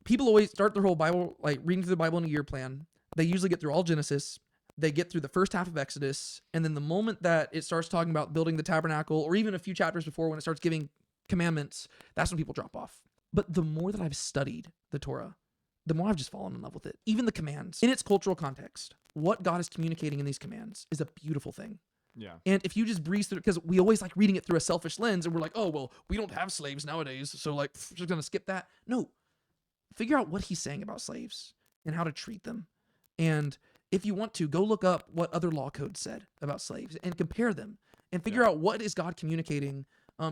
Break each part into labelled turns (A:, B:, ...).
A: people always start their whole Bible, like reading through the Bible in a year plan. They usually get through all Genesis. They get through the first half of Exodus. And then the moment that it starts talking about building the tabernacle, or even a few chapters before when it starts giving commandments, that's when people drop off. But the more that I've studied the Torah, the more I've just fallen in love with it. Even the commands, in its cultural context, what God is communicating in these commands is a beautiful thing.
B: Yeah.
A: And if you just breeze through, because we always like reading it through a selfish lens, and we're like, oh, well, we don't have slaves nowadays, so like, just gonna skip that. No, figure out what he's saying about slaves and how to treat them. And if you want to, go look up what other law codes said about slaves and compare them and figure out what is God communicating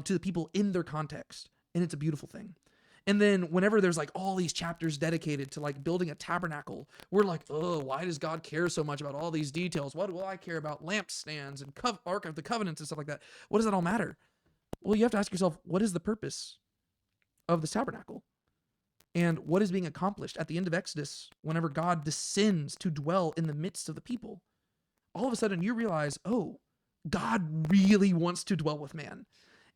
A: to the people in their context. And it's a beautiful thing. And then whenever there's like all these chapters dedicated to like building a tabernacle, we're like, oh, why does God care so much about all these details? What do I care about lampstands and Ark of the Covenants and stuff like that? What does that all matter? Well, you have to ask yourself, what is the purpose of this tabernacle? And what is being accomplished at the end of Exodus whenever God descends to dwell in the midst of the people? All of a sudden you realize, oh, God really wants to dwell with man.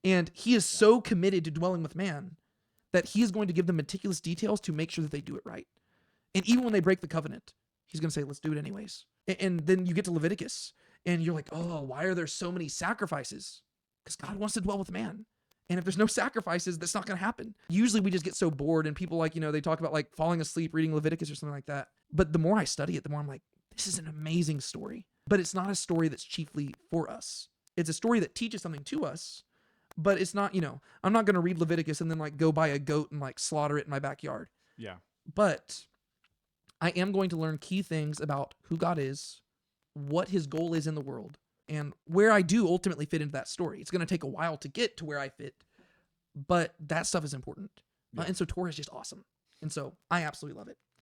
A: And he is so committed to dwelling with man that he is going to give them meticulous details to make sure that they do it right. And even when they break the covenant, he's going to say, let's do it anyways. And then you get to Leviticus and you're like, oh, why are there so many sacrifices? Because God wants to dwell with man. And if there's no sacrifices, that's not going to happen. Usually we just get so bored and people like, they talk about like falling asleep reading Leviticus or something like that. But the more I study it, the more I'm like, this is an amazing story. But it's not a story that's chiefly for us. It's a story that teaches something to us. But it's not, I'm not going to read Leviticus and then like go buy a goat and like slaughter it in my backyard.
B: Yeah.
A: But I am going to learn key things about who God is, what his goal is in the world, and where I do ultimately fit into that story. It's going to take a while to get to where I fit, but that stuff is important.
B: Yeah.
A: And so Torah is just awesome. And so I absolutely love it.